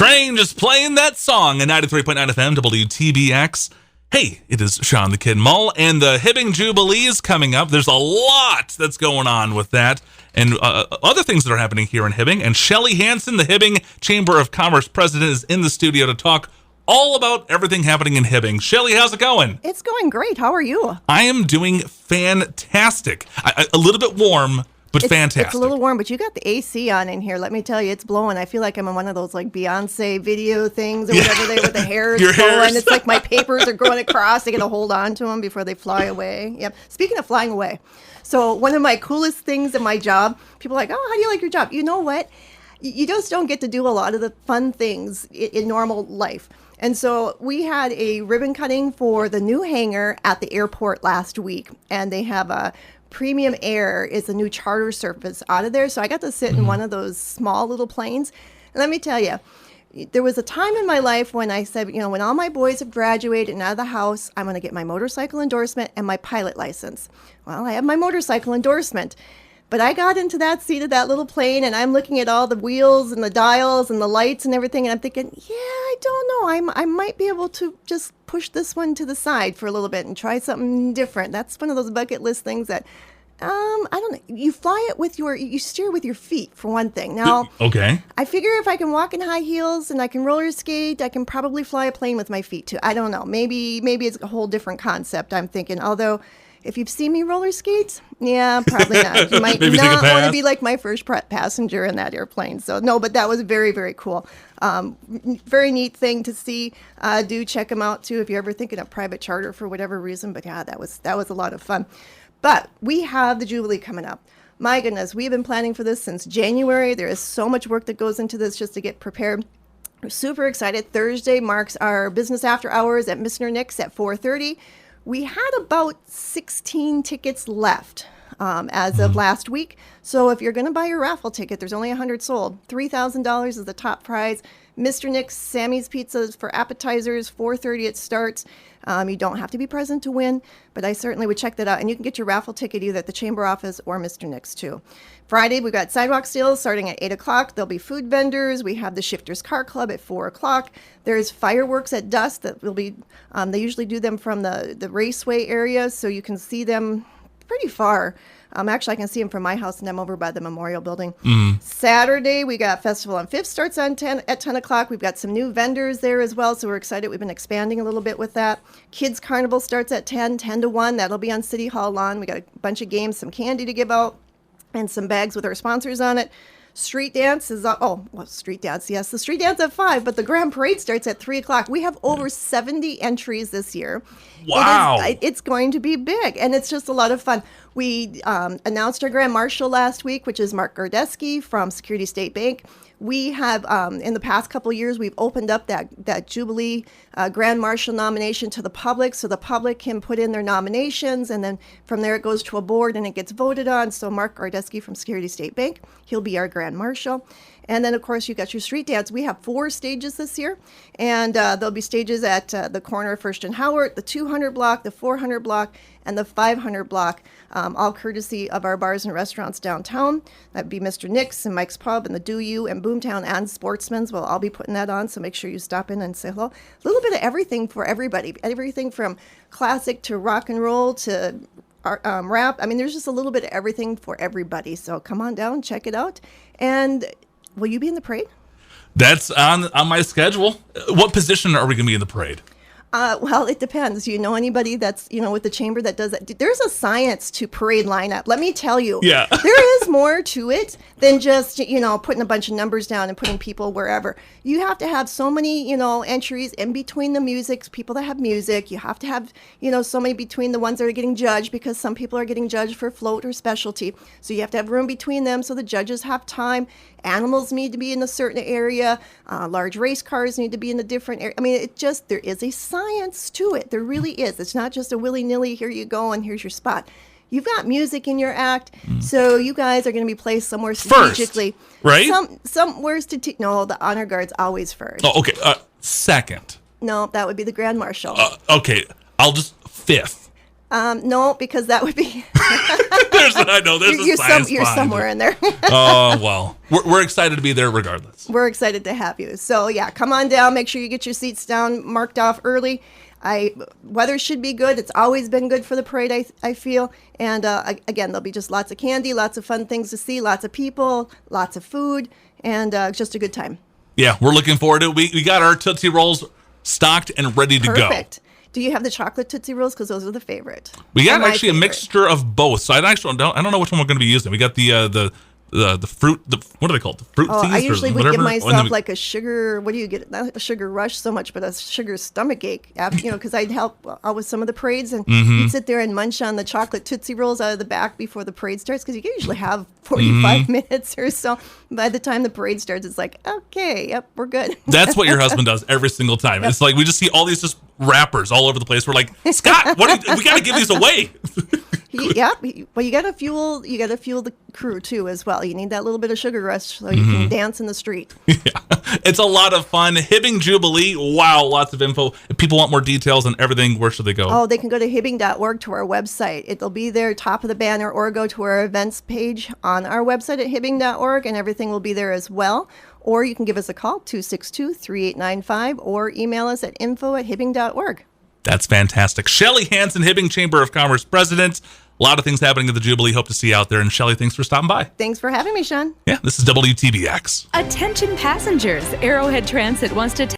Train just playing that song at 93.9 FM WTBX. Hey, it is Sean the Kid Mull, and the Hibbing Jubilee is coming up. There's a lot that's going on with that, and other things that are happening here in Hibbing. And Shelly Hansen, the Hibbing Chamber of Commerce president, is in the studio to talk all about everything happening in Hibbing. Shelly, how's it going? It's going great. How are you? I am doing fantastic. A little bit warm, but fantastic. It's a little warm, but you got the AC on in here. Let me tell you, it's blowing. I feel like I'm in one of those like Beyonce video things or whatever they with the hair is blowing. It's like my papers are going across. I got to hold on to them before they fly away. Yep. Speaking of flying away, so one of my coolest things in my job, people are like, oh, how do you like your job? You know what? You just don't get to do a lot of the fun things in normal life. And so we had a ribbon cutting for the new hangar at the airport last week, and they have a Premium Air is a new charter service out of there. So I got to sit in one of those small little planes. And let me tell you, there was a time in my life when I said, when all my boys have graduated and out of the house, I'm going to get my motorcycle endorsement and my pilot license. Well, I have my motorcycle endorsement. But I got into that seat of that little plane, and I'm looking at all the wheels and the dials and the lights and everything, and I'm thinking, yeah, I don't know. I might be able to just push this one to the side for a little bit and try something different. That's one of those bucket list things that, I don't know. You fly it with you steer with your feet, for one thing. Now, okay. I figure if I can walk in high heels and I can roller skate, I can probably fly a plane with my feet, too. I don't know. Maybe it's a whole different concept, I'm thinking. Although, if you've seen me roller skate, yeah, probably not. You might not want to be like my first passenger in that airplane. So no, but that was very, very cool. Very neat thing to see. Do check them out too if you're ever thinking of private charter for whatever reason. But yeah, that was a lot of fun. But we have the Jubilee coming up. My goodness, we've been planning for this since January. There is so much work that goes into this just to get prepared. We're super excited. Thursday marks our business after hours at Mr. Nick's at 4:30. We had about 16 tickets left as of last week. So if you're going to buy your raffle ticket, there's only 100 sold. $3,000 is the top prize. Mr. Nick's Sammy's Pizzas for appetizers, 4:30 it starts. You don't have to be present to win, but I certainly would check that out. And you can get your raffle ticket either at the Chamber office or Mr. Nick's too. Friday, we've got sidewalk sales starting at 8 o'clock. There'll be food vendors. We have the Shifters Car Club at 4 o'clock. There's fireworks at dusk that will be, they usually do them from the raceway area, so you can see them pretty far. Actually, I can see them from my house, and I'm over by the Memorial Building. Saturday, we got Festival on 5th starts at 10 o'clock. We've got some new vendors there as well, so we're excited. We've been expanding a little bit with that. Kids Carnival starts at 10 to 1. That'll be on City Hall lawn. We got a bunch of games, some candy to give out, and some bags with our sponsors on it. Street dance is street dance. Yes, the street dance at 5, but the grand parade starts at 3 o'clock. We have over 70 entries this year. Wow. It's going to be big, and it's just a lot of fun. We announced our Grand Marshal last week, which is Mark Gardeski from Security State Bank. We have, in the past couple of years, we've opened up that Jubilee Grand Marshal nomination to the public, so the public can put in their nominations, and then from there it goes to a board and it gets voted on. So Mark Gardeski from Security State Bank, he'll be our Grand Marshal. And then, of course, you got your street dance. We have 4 stages this year, and there'll be stages at the corner of First and Howard, the 200 block, the 400 block, and the 500 block, all courtesy of our bars and restaurants downtown. That'd be Mr. Nick's and Mike's Pub and the Do You and Boomtown and Sportsman's. We'll all be putting that on, so make sure you stop in and say hello. A little bit of everything for everybody. Everything from classic to rock and roll to rap. I mean, there's just a little bit of everything for everybody. So come on down, check it out. And will you be in the parade? That's on my schedule. What position are we going to be in the parade? Well, it depends. You know anybody that's, with the chamber that does that? There's a science to parade lineup. Let me tell you. Yeah. There is more to it than just, putting a bunch of numbers down and putting people wherever. You have to have so many, entries in between the music, people that have music. You have to have, so many between the ones that are getting judged, because some people are getting judged for float or specialty. So you have to have room between them so the judges have time. Animals need to be in a certain area. Large race cars need to be in a different area. I mean, there is a science to it. There really is. It's not just a willy-nilly, here you go, and here's your spot. You've got music in your act, so you guys are going to be placed somewhere strategically. First, right? Somewhere no, the honor guard's always first. Oh, okay. Second. No, that would be the Grand Marshal. Okay, I'll just 5th. No, because that would be There's a science you're behind somewhere it. in there. Oh, well, we're excited to be there regardless. We're excited to have you. So yeah, come on down. Make sure you get your seats down, marked off early. Weather should be good. It's always been good for the parade, I feel. And again, there'll be just lots of candy, lots of fun things to see, lots of people, lots of food, and just a good time. Yeah, we're looking forward to it. We got our Tootsie Rolls stocked and ready to go. Perfect. Do you have the chocolate Tootsie Rolls? Because those are the favorite. We got They're my actually a favorite. mixture of both. So I don't know which one we're going to be using. We got the fruit. What are they called? The fruit teas. I usually or would whatever. give And then myself we- like a sugar. What do you get? Not a sugar rush so much, but a sugar stomach ache. After, because I'd help out with some of the parades, and you'd sit there and munch on the chocolate Tootsie Rolls out of the back before the parade starts, because you can usually have 45 minutes or so. By the time the parade starts, it's like, okay, yep, we're good. That's what your husband does every single time. It's like we just see all these just wrappers all over the place. We're like, Scott, we got to give these away. Yeah, well, you got to fuel the crew too as well. You need that little bit of sugar rush so you can dance in the street. Yeah, it's a lot of fun. Hibbing Jubilee. Wow, lots of info. If people want more details on everything, where should they go? Oh, they can go to hibbing.org to our website. It'll be there, top of the banner, or go to our events page on our website at hibbing.org, and everything will be there as well. Or you can give us a call, 262-3895, or email us at info@hibbing.org. That's fantastic. Shelly Hansen, Hibbing Chamber of Commerce President. A lot of things happening at the Jubilee. Hope to see you out there. And Shelly, thanks for stopping by. Thanks for having me, Sean. Yeah, this is WTBX. Attention passengers, Arrowhead Transit wants to